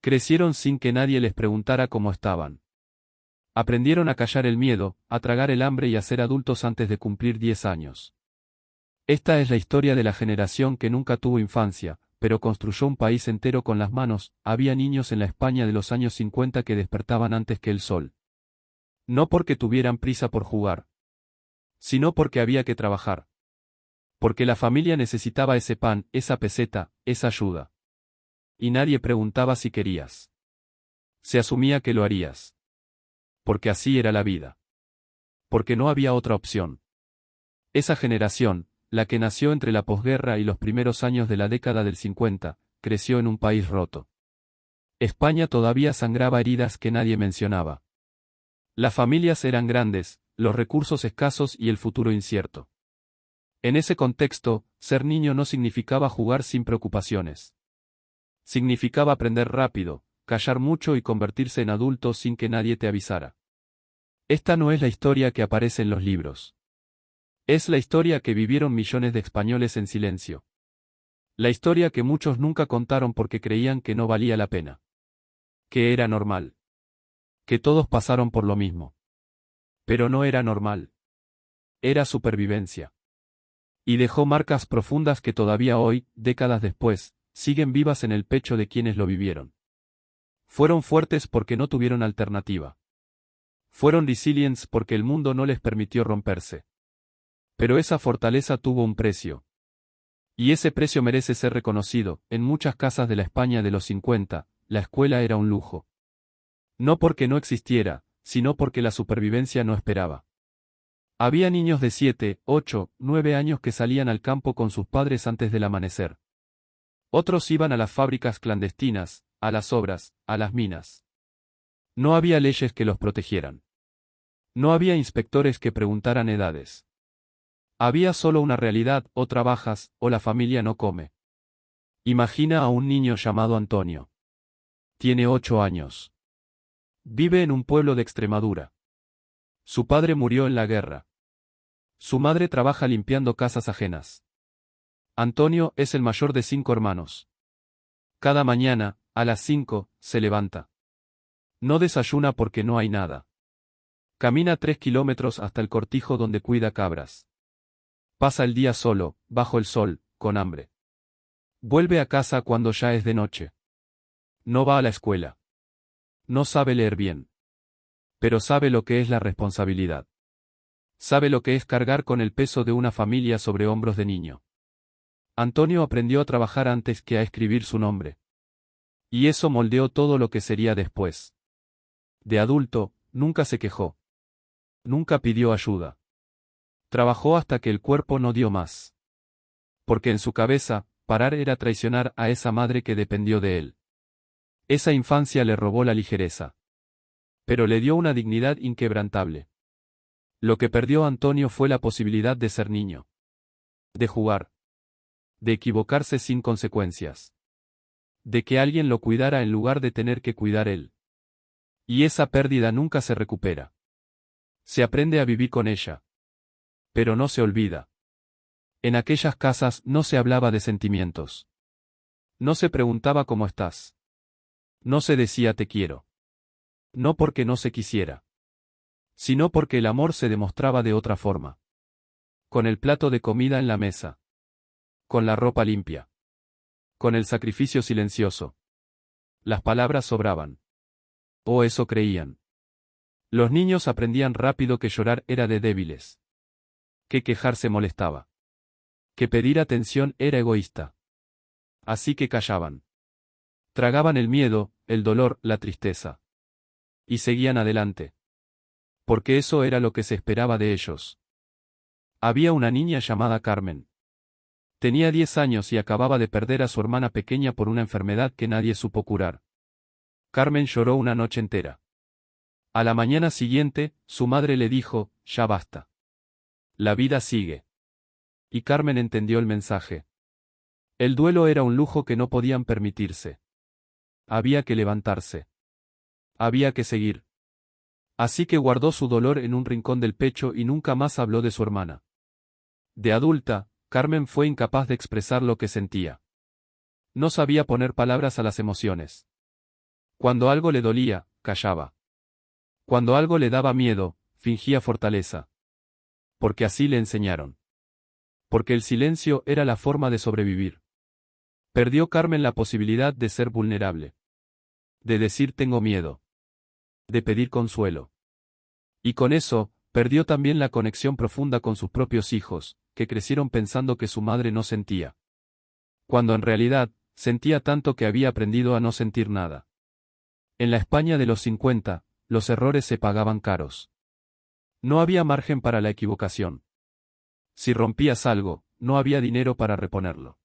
Crecieron sin que nadie les preguntara cómo estaban. Aprendieron a callar el miedo, a tragar el hambre y a ser adultos antes de cumplir 10 años. Esta es la historia de la generación que nunca tuvo infancia, pero construyó un país entero con las manos. Había niños en la España de los años 50 que despertaban antes que el sol. No porque tuvieran prisa por jugar, sino porque había que trabajar. Porque la familia necesitaba ese pan, esa peseta, esa ayuda. Y nadie preguntaba si querías. Se asumía que lo harías. Porque así era la vida. Porque no había otra opción. Esa generación, la que nació entre la posguerra y los primeros años de la década del 50, creció en un país roto. España todavía sangraba heridas que nadie mencionaba. Las familias eran grandes, los recursos escasos y el futuro incierto. En ese contexto, ser niño no significaba jugar sin preocupaciones. Significaba aprender rápido, callar mucho y convertirse en adulto sin que nadie te avisara. Esta no es la historia que aparece en los libros. Es la historia que vivieron millones de españoles en silencio. La historia que muchos nunca contaron porque creían que no valía la pena. Que era normal. Que todos pasaron por lo mismo. Pero no era normal. Era supervivencia. Y dejó marcas profundas que todavía hoy, décadas después, siguen vivas en el pecho de quienes lo vivieron. Fueron fuertes porque no tuvieron alternativa. Fueron resilientes porque el mundo no les permitió romperse. Pero esa fortaleza tuvo un precio. Y ese precio merece ser reconocido. En muchas casas de la España de los 50, la escuela era un lujo. No porque no existiera, sino porque la supervivencia no esperaba. Había niños de 7, 8, 9 años que salían al campo con sus padres antes del amanecer. Otros iban a las fábricas clandestinas, a las obras, a las minas. No había leyes que los protegieran. No había inspectores que preguntaran edades. Había solo una realidad: o trabajas, o la familia no come. Imagina a un niño llamado Antonio. Tiene 8 años. Vive en un pueblo de Extremadura. Su padre murió en la guerra. Su madre trabaja limpiando casas ajenas. Antonio es el mayor de 5 hermanos. Cada mañana, a las 5, se levanta. No desayuna porque no hay nada. Camina 3 kilómetros hasta el cortijo donde cuida cabras. Pasa el día solo, bajo el sol, con hambre. Vuelve a casa cuando ya es de noche. No va a la escuela. No sabe leer bien. Pero sabe lo que es la responsabilidad. Sabe lo que es cargar con el peso de una familia sobre hombros de niño. Antonio aprendió a trabajar antes que a escribir su nombre. Y eso moldeó todo lo que sería después. De adulto, nunca se quejó. Nunca pidió ayuda. Trabajó hasta que el cuerpo no dio más. Porque en su cabeza, parar era traicionar a esa madre que dependió de él. Esa infancia le robó la ligereza. Pero le dio una dignidad inquebrantable. Lo que perdió Antonio fue la posibilidad de ser niño. De jugar. De equivocarse sin consecuencias. De que alguien lo cuidara en lugar de tener que cuidar él. Y esa pérdida nunca se recupera. Se aprende a vivir con ella. Pero no se olvida. En aquellas casas no se hablaba de sentimientos. No se preguntaba cómo estás. No se decía te quiero. No porque no se quisiera. Sino porque el amor se demostraba de otra forma. Con el plato de comida en la mesa. Con la ropa limpia. Con el sacrificio silencioso. Las palabras sobraban. O eso creían. Los niños aprendían rápido que llorar era de débiles. Que quejarse molestaba. Que pedir atención era egoísta. Así que callaban. Tragaban el miedo, el dolor, la tristeza. Y seguían adelante. Porque eso era lo que se esperaba de ellos. Había una niña llamada Carmen. Tenía 10 años y acababa de perder a su hermana pequeña por una enfermedad que nadie supo curar. Carmen lloró una noche entera. A la mañana siguiente, su madre le dijo, ya basta. La vida sigue. Y Carmen entendió el mensaje. El duelo era un lujo que no podían permitirse. Había que levantarse. Había que seguir. Así que guardó su dolor en un rincón del pecho y nunca más habló de su hermana. De adulta, Carmen fue incapaz de expresar lo que sentía. No sabía poner palabras a las emociones. Cuando algo le dolía, callaba. Cuando algo le daba miedo, fingía fortaleza. Porque así le enseñaron. Porque el silencio era la forma de sobrevivir. Perdió Carmen la posibilidad de ser vulnerable. De decir tengo miedo. De pedir consuelo. Y con eso, perdió también la conexión profunda con sus propios hijos, que crecieron pensando que su madre no sentía. Cuando en realidad, sentía tanto que había aprendido a no sentir nada. En la España de los 50, los errores se pagaban caros. No había margen para la equivocación. Si rompías algo, no había dinero para reponerlo.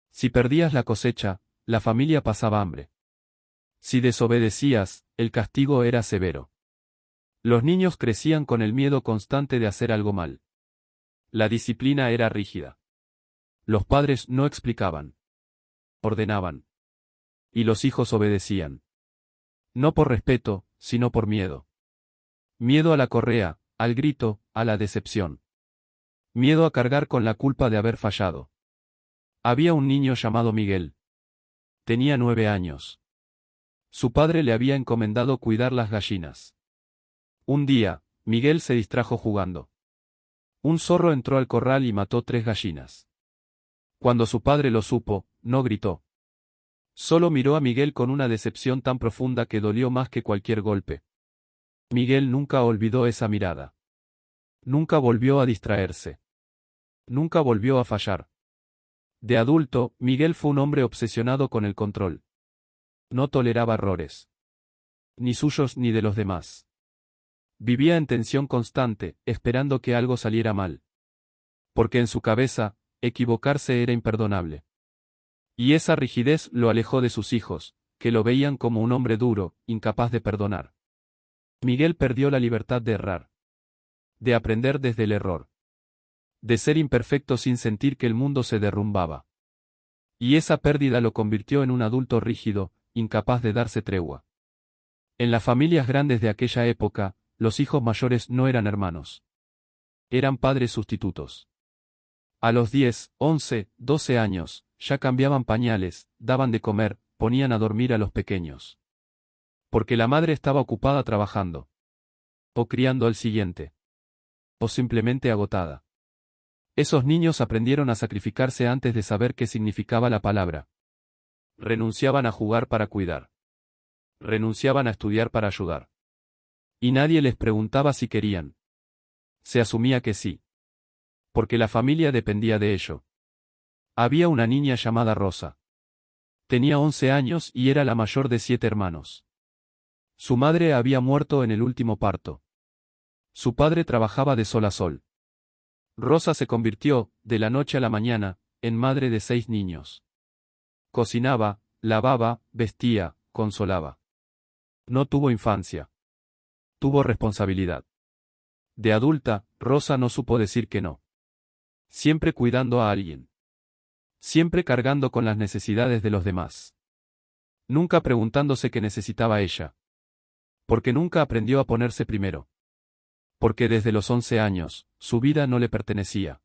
Si perdías la cosecha, la familia pasaba hambre. Si desobedecías, el castigo era severo. Los niños crecían con el miedo constante de hacer algo mal. La disciplina era rígida. Los padres no explicaban. Ordenaban. Y los hijos obedecían. No por respeto, sino por miedo. Miedo a la correa, al grito, a la decepción. Miedo a cargar con la culpa de haber fallado. Había un niño llamado Miguel. Tenía 9 años. Su padre le había encomendado cuidar las gallinas. Un día, Miguel se distrajo jugando. Un zorro entró al corral y mató 3 gallinas. Cuando su padre lo supo, no gritó. Solo miró a Miguel con una decepción tan profunda que dolió más que cualquier golpe. Miguel nunca olvidó esa mirada. Nunca volvió a distraerse. Nunca volvió a fallar. De adulto, Miguel fue un hombre obsesionado con el control. No toleraba errores. Ni suyos ni de los demás. Vivía en tensión constante, esperando que algo saliera mal. Porque en su cabeza, equivocarse era imperdonable. Y esa rigidez lo alejó de sus hijos, que lo veían como un hombre duro, incapaz de perdonar. Miguel perdió la libertad de errar. De aprender desde el error. De ser imperfecto sin sentir que el mundo se derrumbaba. Y esa pérdida lo convirtió en un adulto rígido, incapaz de darse tregua. En las familias grandes de aquella época, los hijos mayores no eran hermanos. Eran padres sustitutos. A los 10, 11, 12 años, ya cambiaban pañales, daban de comer, ponían a dormir a los pequeños. Porque la madre estaba ocupada trabajando. O criando al siguiente. O simplemente agotada. Esos niños aprendieron a sacrificarse antes de saber qué significaba la palabra. Renunciaban a jugar para cuidar. Renunciaban a estudiar para ayudar. Y nadie les preguntaba si querían. Se asumía que sí. Porque la familia dependía de ello. Había una niña llamada Rosa. Tenía 11 años y era la mayor de 7 hermanos. Su madre había muerto en el último parto. Su padre trabajaba de sol a sol. Rosa se convirtió, de la noche a la mañana, en madre de 6 niños. Cocinaba, lavaba, vestía, consolaba. No tuvo infancia. Tuvo responsabilidad. De adulta, Rosa no supo decir que no. Siempre cuidando a alguien. Siempre cargando con las necesidades de los demás. Nunca preguntándose qué necesitaba ella. Porque nunca aprendió a ponerse primero. Porque desde los 11 años, su vida no le pertenecía.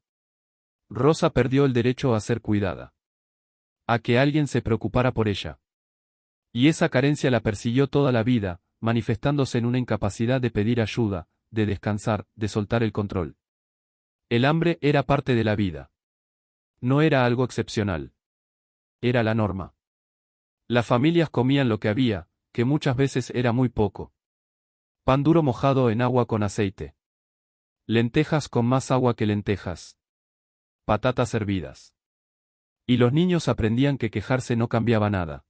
Rosa perdió el derecho a ser cuidada. A que alguien se preocupara por ella. Y esa carencia la persiguió toda la vida, manifestándose en una incapacidad de pedir ayuda, de descansar, de soltar el control. El hambre era parte de la vida. No era algo excepcional. Era la norma. Las familias comían lo que había, que muchas veces era muy poco. Pan duro mojado en agua con aceite. Lentejas con más agua que lentejas. Patatas hervidas. Y los niños aprendían que quejarse no cambiaba nada.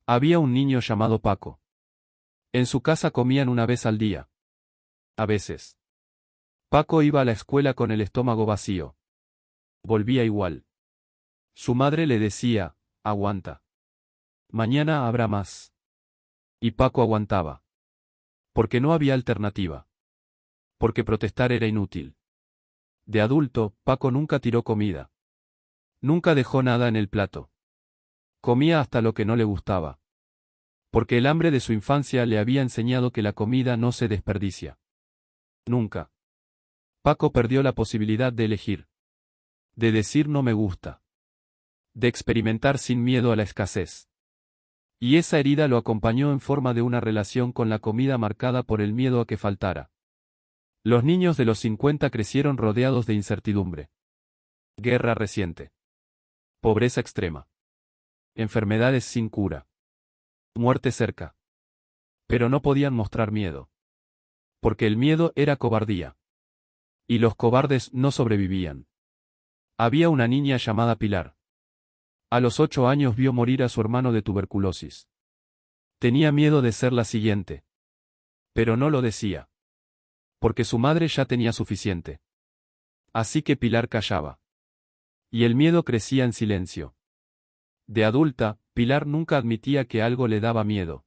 Había un niño llamado Paco. En su casa comían una vez al día. A veces. Paco iba a la escuela con el estómago vacío. Volvía igual. Su madre le decía, aguanta. Mañana habrá más. Y Paco aguantaba. Porque no había alternativa. Porque protestar era inútil. De adulto, Paco nunca tiró comida. Nunca dejó nada en el plato. Comía hasta lo que no le gustaba. Porque el hambre de su infancia le había enseñado que la comida no se desperdicia. Nunca. Paco perdió la posibilidad de elegir. De decir no me gusta. De experimentar sin miedo a la escasez. Y esa herida lo acompañó en forma de una relación con la comida marcada por el miedo a que faltara. Los niños de los 50 crecieron rodeados de incertidumbre. Guerra reciente. Pobreza extrema. Enfermedades sin cura. Muerte cerca. Pero no podían mostrar miedo. Porque el miedo era cobardía. Y los cobardes no sobrevivían. Había una niña llamada Pilar. A los 8 años vio morir a su hermano de tuberculosis. Tenía miedo de ser la siguiente. Pero no lo decía. Porque su madre ya tenía suficiente. Así que Pilar callaba. Y el miedo crecía en silencio. De adulta, Pilar nunca admitía que algo le daba miedo.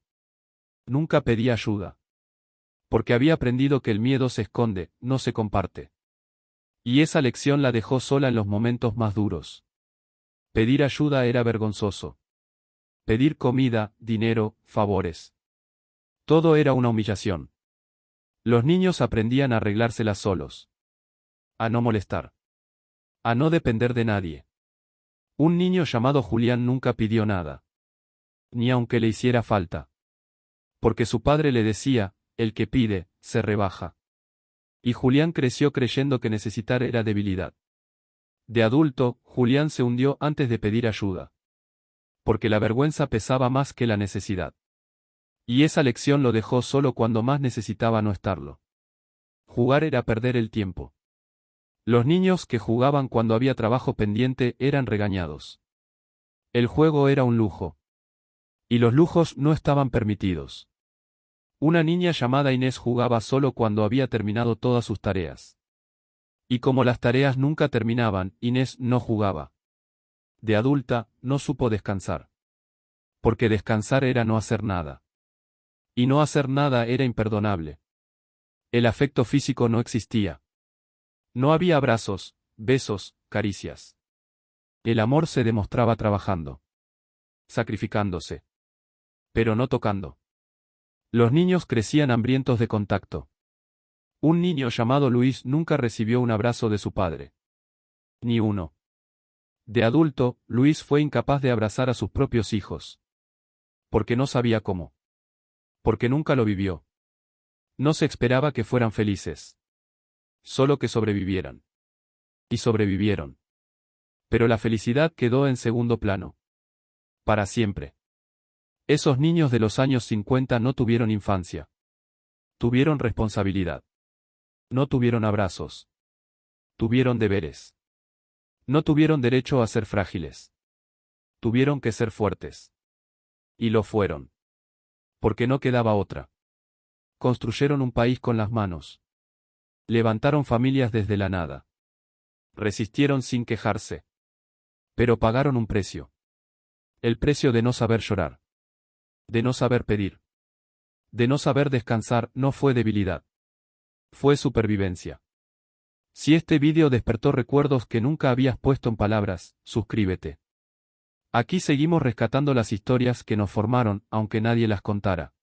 Nunca pedía ayuda. Porque había aprendido que el miedo se esconde, no se comparte. Y esa lección la dejó sola en los momentos más duros. Pedir ayuda era vergonzoso. Pedir comida, dinero, favores. Todo era una humillación. Los niños aprendían a arreglárselas solos. A no molestar. A no depender de nadie. Un niño llamado Julián nunca pidió nada. Ni aunque le hiciera falta. Porque su padre le decía, el que pide, se rebaja. Y Julián creció creyendo que necesitar era debilidad. De adulto, Julián se hundió antes de pedir ayuda. Porque la vergüenza pesaba más que la necesidad. Y esa lección lo dejó solo cuando más necesitaba no estarlo. Jugar era perder el tiempo. Los niños que jugaban cuando había trabajo pendiente eran regañados. El juego era un lujo. Y los lujos no estaban permitidos. Una niña llamada Inés jugaba solo cuando había terminado todas sus tareas. Y como las tareas nunca terminaban, Inés no jugaba. De adulta, no supo descansar. Porque descansar era no hacer nada. Y no hacer nada era imperdonable. El afecto físico no existía. No había abrazos, besos, caricias. El amor se demostraba trabajando. Sacrificándose. Pero no tocando. Los niños crecían hambrientos de contacto. Un niño llamado Luis nunca recibió un abrazo de su padre. Ni uno. De adulto, Luis fue incapaz de abrazar a sus propios hijos. Porque no sabía cómo. Porque nunca lo vivió. No se esperaba que fueran felices. Solo que sobrevivieran. Y sobrevivieron. Pero la felicidad quedó en segundo plano. Para siempre. Esos niños de los años 50 no tuvieron infancia. Tuvieron responsabilidad. No tuvieron abrazos. Tuvieron deberes. No tuvieron derecho a ser frágiles. Tuvieron que ser fuertes. Y lo fueron. Porque no quedaba otra. Construyeron un país con las manos. Levantaron familias desde la nada. Resistieron sin quejarse. Pero pagaron un precio. El precio de no saber llorar. De no saber pedir. De no saber descansar no fue debilidad. Fue supervivencia. Si este vídeo despertó recuerdos que nunca habías puesto en palabras, suscríbete. Aquí seguimos rescatando las historias que nos formaron, aunque nadie las contara.